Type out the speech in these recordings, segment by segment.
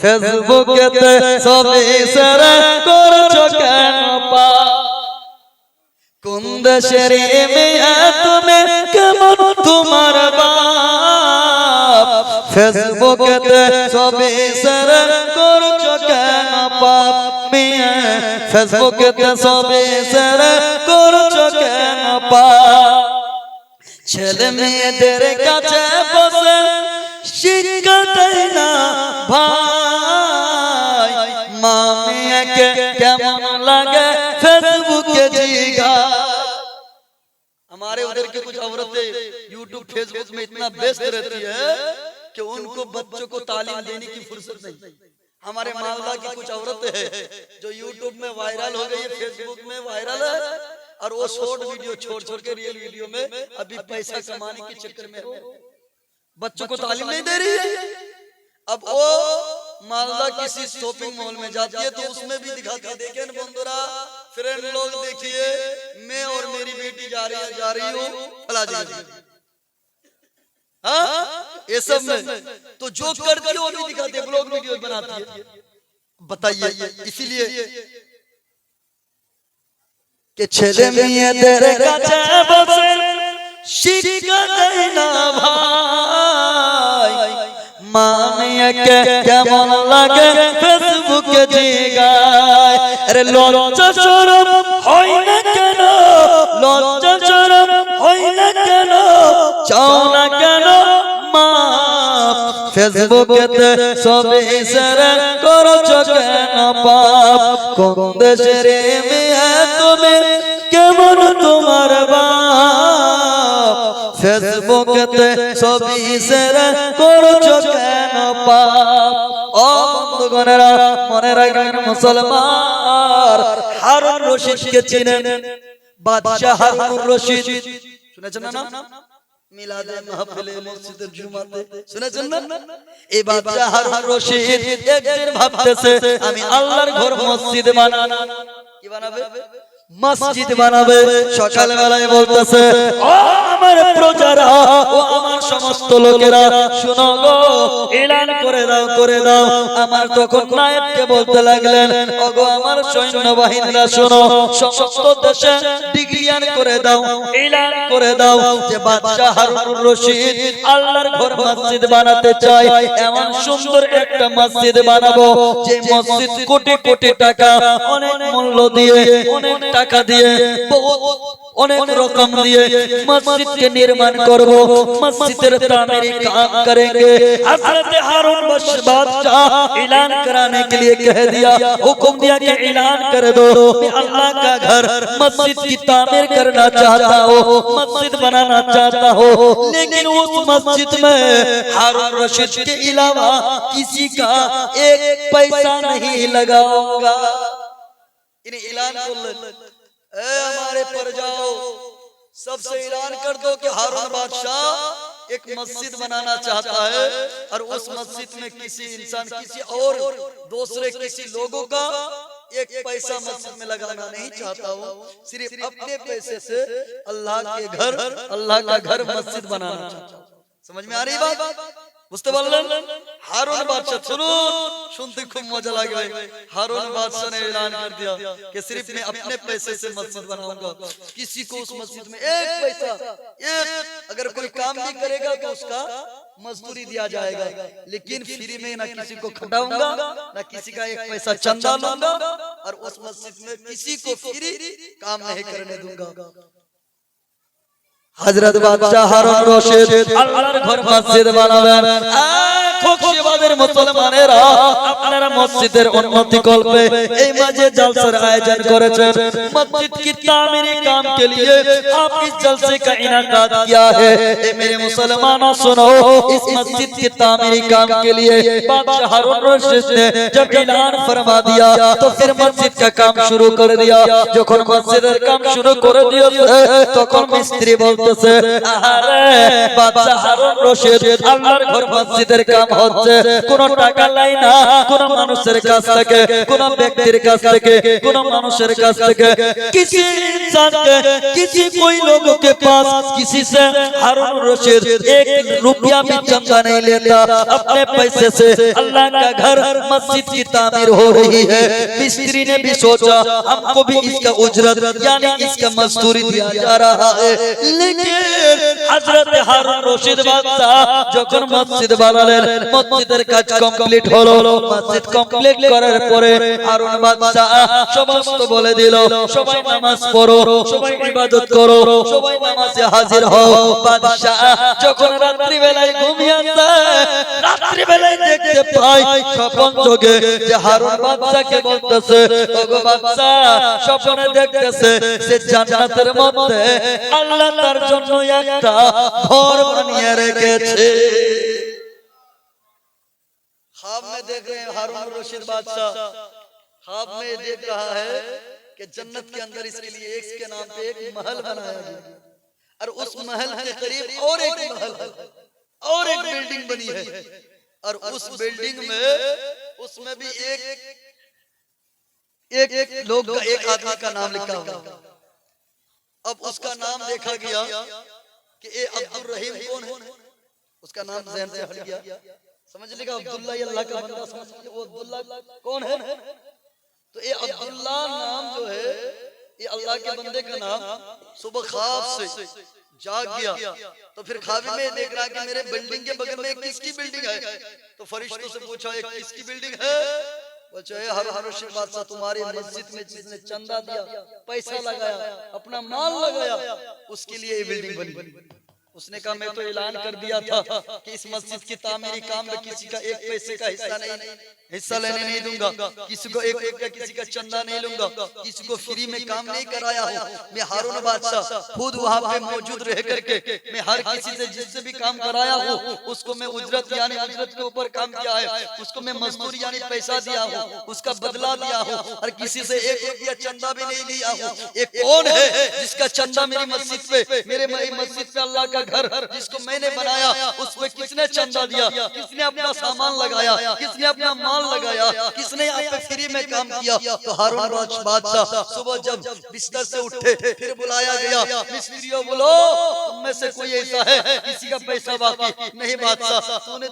ফেসবুকেতে ছবি শেয়ার করছো কেন পা কোন দেশের মেয়ে তুমি কেমন তোমার বাপ ফেসবুকেতে ছবি শেয়ার করছো কেন পাপ মেয়ে ফেসবুকেতে ছবি শেয়ার করছো কেন পাপ ছেলে মেয়েদের কাছে বসে শিক্ষা দেয় না ভাই মা মেয়েকে কেমন লাগে फेसबुक के जीगा हमारे उधर के कुछ औरतें यूट्यूब फेसबुक में इतना व्यस्त रहती है कि उनको बच्चों को तालीम देने की फुर्सत नहीं। हमारे मोहल्ला की कुछ औरतें हैं जो यूट्यूब में वायरल हो गई है, फेसबुक में वायरल है और वो शॉर्ट वीडियो छोड़ छोड़ के रियल वीडियो में अभी पैसा कमाने के चक्कर में बच्चों को तालीम नहीं दे रही है। अब वो मालदा किसी शॉपिंग मॉल में जाती है तो उसमें भी दिखाती है, देखिए ना बंदुरा फ्रेंड लोग देखिए मैं और मेरी बेटी जा रही हूँ फला जगह, हाँ ये सब में तो जो करती है वो भी दिखाती है, ब्लॉग वीडियो बनाती है। बताइए इसीलिए कि छेले मेয়েদের কাছে বসে শিক্ষা দেয় না ভাই মা মেয়েকে কেমন লাগে ফেসবুকে জিগায় আরে লজ্জা শরম হয় না কেন লজ্জা শরম হয় না কেন চাও না কেন মা ফেসবুকেতে ছবি শেয়ার করছো কেন পাপ কোন দেশের মেয়ে তুমি কেমন তোমার বাপ ফেসবুকেতে ছবি শেয়ার করছো কেন পাপ ও বন্ধুগণেরা মনে রাখবেন মুসলমান হারুন রশিদকে চিনেন বাদশাহ হারুন রশিদ শুনেছেন না মিলাদে মাহফিলে মসজিদের জুমাতে শুনেছেন না এই বাদশাহ হারুন রশিদ একদিন ভাবতেছে আমি আল্লাহর ঘর মসজিদ বানাবো কি বানাবে মসজিদ বানাবে সকাল বেলায় বলতেছে ও আমার প্রজারা ও আমার সমস্ত লোকেরা শুনো গো এলান করে দাও আমার তখন নায়েবকে বলতে লাগলেন ওগো আমার সৈন্যবাহিনীরা শুনো সমস্ত দেশে ডিক্লিয়ার করে দাও এলান করে দাও যে বাদশাহ হারুন রশিদ আল্লাহর ঘর মসজিদ বানাতে চায় এমন সুন্দর একটা মসজিদ বানাবো যে মসজিদ কোটি কোটি টাকা অনেক মূল্য দিয়ে অনেক টাকা দিয়ে বহুত অনেক রকম দিয়ে मस्जिद के निर्माण करो मस्जिद तामीर काम करेंगे। हजरत हारून बादशाह ऐलान कराने के लिए कह दिया हुक्म दिया कि ऐलान कर दो मैं अल्लाह का घर मस्जिद की तामीर करना चाहता हूँ मस्जिद बनाना चाहता हूँ लेकिन उस मस्जिद में हारून रशीद के अलावा किसी का एक पैसा नहीं लगाऊंगा। इन्हें ऐलान कर हमारे पर जाओ सबसे ऐलान कर दो कि हारून बादशाह एक मस्जिद बनाना चाहता है और उस मस्जिद में किसी इंसान किसी और दूसरे किसी लोगों का एक पैसा मस्जिद में लगाना नहीं चाहता हूँ सिर्फ अपने पैसे से अल्लाह के घर अल्लाह का घर मस्जिद बनाना चाहता हूँ। समझ में आ रही बात বুঝতে পারলেন हारून बादशाह सुनते खूब मजा लगे हारून बादशाह ने ऐलान कर दिया कि सिर्फ मैं अपने पैसे से मस्जिद बनाऊंगा किसी को उस मस्जिद में एक पैसा एक अगर कोई काम नहीं करेगा तो उसका मजदूरी दिया जाएगा लेकिन फ्री में ना किसी को खटाऊंगा ना किसी का एक पैसा चंदा लूंगा और उस मस्जिद में किसी को फ्री काम नहीं करने दूंगा। हजरत बादशाह हारून रशीद আল্লাহর ঘর মসজিদ বানাবেন খুশিবাদের মুসলমানেরা আপনারা মসজিদের উন্নতি কল্পে এই মাঝে জলসার আয়োজন করেছেন मस्जिद की तामीरी काम के लिए आप इस जलसे का इनाकाद किया है ए मेरे मुसलमानों सुनो इस मस्जिद की तामीरी काम के लिए बादशाह हारून रशीद ने जब ऐलान फरमा दिया तो फिर मस्जिद का काम शुरू कर दिया। যখন মসজিদের কাম শুরু করে দিয়েছে তখন মিস্ত্রি বলতেছে আরে বাদশাহ হারুন রশিদ আল্লাহর ঘর মসজিদের কাম হচ্ছে কোন টাকা লাই না, কোন মানুষের কাছ থেকে, কোন ব্যক্তির কাছ থেকে, কোন মানুষের কাছ থেকে, किसी इंसान के, किसी कोई लोगों के पास किसी से हारून रशीद 1 रुपया भी चंदा नहीं लेता। अपने पैसे से अल्लाह का घर मस्जिद की तामीर हो रही है। मिस्त्री ने भी सोचा हमको भी इसका उजरत यानी इसका मजदूरी दिया जा रहा है, लेकिन हजरत हारून रशीद बादशाह যখন মসজিদ বানালেন, মসজিদের কাজ কমপ্লিট হলো, মসজিদ কমপ্লিট করার পরে হারুন বাদশা সমস্ত বলে দিল সবাই নামাজ পড়ো, সবাই ইবাদত করো, সবাই নামাজে হাজির হও। বাদশা যখন রাত্রি বেলায় ঘুমিয়ে যায়, রাত্রি বেলায় দেখতে পায় স্বপ্ন যোগে যে হারুন বাদশাকে বলতেছে, ওগো বাদশা, স্বপ্নে দেখতেছে সে জান্নাতের মধ্যে আল্লাহ তার জন্য একটা ঘর বানিয়ে রেখেছে। ख्वाब में देख रहे हैं हारून रशीद बादशाह, ख्वाब में देख रहा है कि जन्नत के अंदर इसके लिए एक के नाम पे एक महल बनाया गया और उस महल के करीब और एक महल है और एक बिल्डिंग बनी है और उस बिल्डिंग में उसमें भी एक लोग का, एक आदमी का नाम लिखा हुआ। अब उसका नाम देखा गया कि ये अब्दुल रहीम कौन है, उसका नाम ज़हन से हट गया। समझ लेगा अब्दुल्ला ये अल्लाह का बंदा, समझ लीजिए वो अब्दुल्ला कौन है। तो ये अब्दुल्ला नाम जो है ये अल्लाह के बंदे का नाम सुबह ख्वाब से जाग गया तो फिर ख्वाब में देख रहा कि मेरे बिल्डिंग के बगल में किसकी बिल्डिंग है। तो फरिश्तों से पूछा ये किसकी बिल्डिंग है। हारून रशीद बादशाह तुम्हारी मस्जिद में जिसने चंदा दिया, पैसा लगाया, अपना माल लगाया, उसके लिए ये बिल्डिंग बनी। उसने कहा मैं तो ऐलान कर दिया था कि इस मस्जिद की तामीरी काम में किसी का एक पैसे का हिस्सा लेने नहीं दूंगा, किसी को एक का किसी का चंदा नहीं लूंगा, किसी को फ्री में काम नहीं कराया हूँ। मैं हारून बादशाह खुद वहाँ पे मौजूद रह करके मैं हर किसी से जिससे भी काम कराया हूँ उसको मैं उजरत यानी उजरत के ऊपर काम किया है, उसको मैं मजदूर यानी पैसा दिया हूँ, उसका बदला दिया हूँ और किसी से 1 रुपया चंदा भी नहीं लिया हूँ। एक कौन है जिसका चंदा मेरी मस्जिद पे, मेरे मस्जिद पे अल्लाह का घर जिसको मैंने बनाया उस पे किसने चंदा दिया, किसने अपना सामान लगाया, किसने अपना माल लगाया, किसने यहाँ पे फ्री में काम किया। तो हारून बादशाह सुबह जब बिस्तर से उठे फिर बुलाया गया, मिस्त्रियों बोलो तुम में से कोई ऐसा है किसी का पैसा बाकी नहीं। बादशाह तूने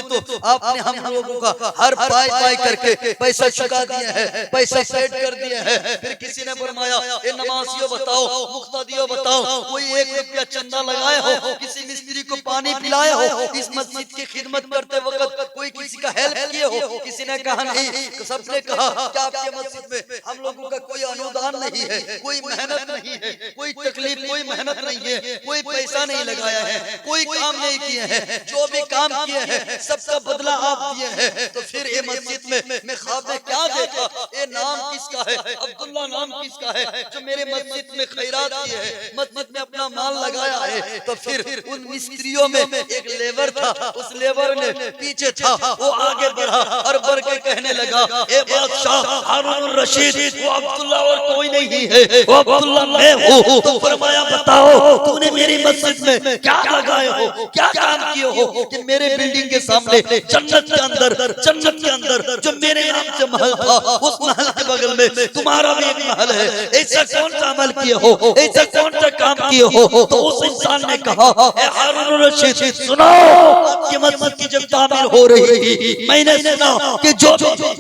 तो आपने हम लोगों का हर पाई करके पैसा चुका दिए हैं, पैसा सेट कर दिए हैं। फिर किसी ने फरमाया ए नमाजियों बताओ, मुक्तादियों बताओ, कोई 1 रुपया चंदा लगाए हो, किसी मिस्त्री को पानी पिलाया हो, इस मस्जिद की खिदमत करते वक्त कोई किसी का हेल्प किए हो। किसी ने कहा नहीं, सबने कहा कि आपके मस्जिद में हम लोगों का कोई अनुदान नहीं है, कोई मेहनत नहीं है, कोई तकलीफ कोई मेहनत नहीं है, कोई पैसा नहीं लगाया है, कोई काम नहीं किए हैं, जो भी काम किए हैं सबका बदला आप दिए हैं। तो फिर ये मस्जिद में मैं ख्वाब में क्या देखा, ये नाम किसका है, अब्दुल्ला नाम किसका है जो मेरे मस्जिद में खैरात किए है, मस्जिद में अपना माल लगाया है। तो फिर उन मिस्त्रियों में एक लेबर था, उस लेबर ने पीछे था, वो आगे बढ़ा और बढ़ के कहने लगा ए बादशाह हारून रशीद वो अब्दुल्ला और कोई नहीं है, वो अब्दुल्ला मैं हूँ। तो फरमाया बताओ तूने मेरी मस्जिद में क्या लगाए हो, क्या काम किए हो कि मेरे बिल्डिंग के सामने जन्नत के अंदर जो मेरे नाम से महल था उस महल के बगल में तुम्हारा भी एक महल है, ऐसा कौन सा अमल किए हो, ऐसा कौन सा काम किए हो। तो उस इंसान ने कहा ए हारून रशीद सुनो, आपकी मस्जिद की जब तामीर हो रही थी मैंने सुना कि जो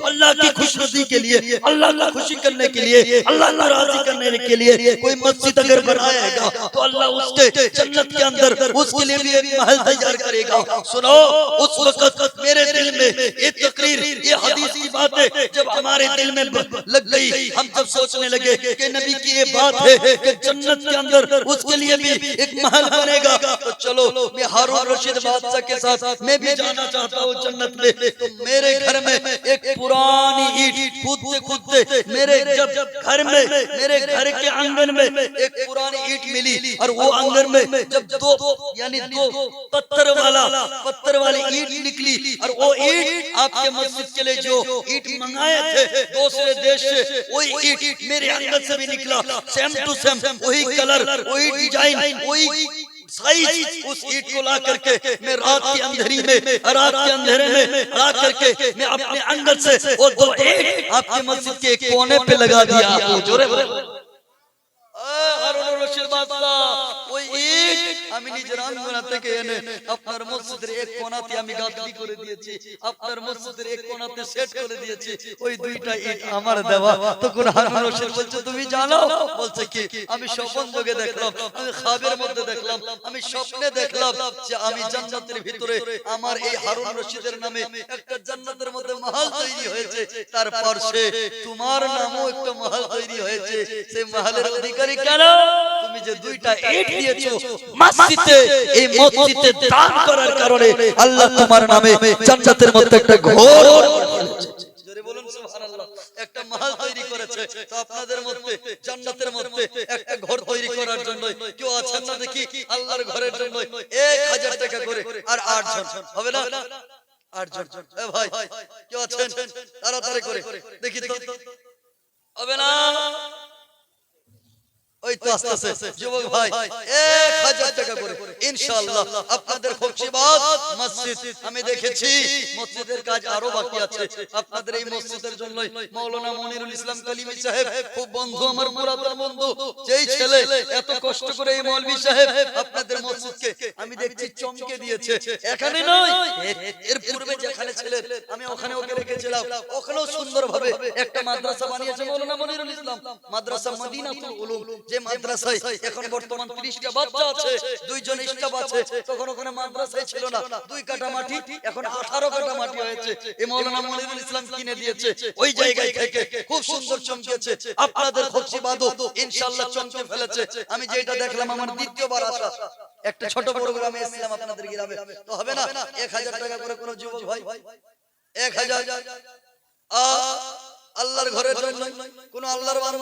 अल्लाह की खुशनुदी के लिए, अल्लाह को खुशी करने के लिए, अल्लाह को राजी करने के लिए कोई मस्जिद अगर बनाएगा तो अल्लाह उसके जन्नत के अंदर उसके लिए भी एक महल तैयार करेगा। सुनो उस वक्त मेरे दिल में ये तकरीर ये हदीस की बातें जब हमारे दिल में लग गई, हम जब सोचने लगे कि नबी की ये बात है कि जन्नत के अंदर उसके लिए भी एक महल बनेगा। तो चलो मैं हारून रशीद बादशाह के साथ मैं भी जाना चाहता हूँ जन्नत में। तो मेरे घर में एक पुरानी ईंट कूदते मेरे जब घर में मेरे घर के आंगन में एक पुरानी ईंट मिली और वो आंगन में जब दो पत्थर वाली ईंट निकली और वो ईंट आपके मस्जिद के लिए जो ईंट मंगाए थे दूसरे देश से वही ईंट मेरे आंगन से भी निकला, सेम टू सेम वही कलर वही डिजाइन वही साइज उस ईंट को ला करके मैं रात की अंधेरी में, रात के अंधेरे में ला करके मैं अपने अंगल से वो 2 ईंट आपके मस्जिद के एक कोने पे लगा दिया। आपको जोरे बोले হারুনুর রশিদ বাদশা ওই ইট আমি নিজের আঙ্গুল থেকে এনে আপনার মসজিদের এক কোণাতে আমি গাঁথনি করে দিয়েছি, আপনার মসজিদের এক কোণাতে সেট করে দিয়েছি। ওই দুইটা ইট আমার দেওয়া। তখন হারুনুর রশিদ বলছে তুমি জানো? বলছে কি? আমি স্বপ্ন যোগে দেখলাম, আমি খাবের মধ্যে দেখলাম, আমি স্বপ্নে দেখলাম যে আমি জান্নাতের ভিতরে আমার এই হারুন রশিদের নামে একটা জান্নাতের মধ্যে মহল তৈরি হয়েছে, তার পাশে তোমার নামও একটা মহল তৈরি হয়েছে। সেই মহলের অধিকারী কেন? তুমি যে দুইটা ইট দিয়েছো মসজিদে, এই মসজিদে দান করার কারণে আল্লাহ তোমার নামে জান্নাতের মধ্যে একটা ঘর জোরে বলুন সুবহানাল্লাহ, একটা মহল তৈরি করেছে। তো আপনাদের মধ্যে জান্নাতের মধ্যে একটা ঘর তৈরি করার জন্য কেউ আছেন না দেখি? আল্লাহর ঘরের জন্য 1000 টাকা করে আর 8 জন হবে না? 8 জন। এ ভাই কেউ আছেন? তাড়াতাড়ি করে দেখি তো হবে না? ওই তো আসতেছে যুবক ভাই, 1000 টাকা করে ইনশাআল্লাহ আপনাদের খুশিবাদ মসজিদ। আমি দেখেছি মসজিদের কাজ আরো বাকি আছে। আপনাদের এই মসজিদের জন্য মাওলানা মনিরুল ইসলাম কালিমি সাহেব খুব বন্ধু, আমার পুরাতন বন্ধু। যেই ছেলে এত কষ্ট করে এই মৌলভী সাহেব আপনাদের মসজিদকে আমি দেখছি চমকে দিয়েছে। এখানে নয়, এর পূর্বে যেখানে ছিলেন আমি ওখানে ওকে রেখেছিলাম, ওখানেও সুন্দরভাবে একটা মাদ্রাসা বানিয়েছে মাওলানা মনিরুল ইসলাম, মাদ্রাসা মদিনাতুল উলুম। যে মাদ্রাসায় এখন বর্তমান 30টা বাচ্চা আছে, 2 জন স্টাফ আছে। তখন ওখানে মাদ্রাসায় ছিল না, 2 কাঠা মাটি, এখন 18 কাঠা মাটি হয়েছে। এই মাওলানা মনিরুল ইসলাম কিনে দিয়েছে। ওই জায়গায় থেকে খুব সুন্দর চমকেছে। আপনাদের খুশিবাদও ইনশাআল্লাহ চমকে ফেলেছে। আমি যেটা দেখলাম আমার দ্বিতীয়বার আসা, একটা ছোট প্রোগ্রামে এসেছিলাম আপনাদের গ্রামে। তো হবে না 1000 টাকা করে কোন যুবক ভাই 1000 আল্লাহর ঘরের জন্য কোন আল্লাহর বান্দা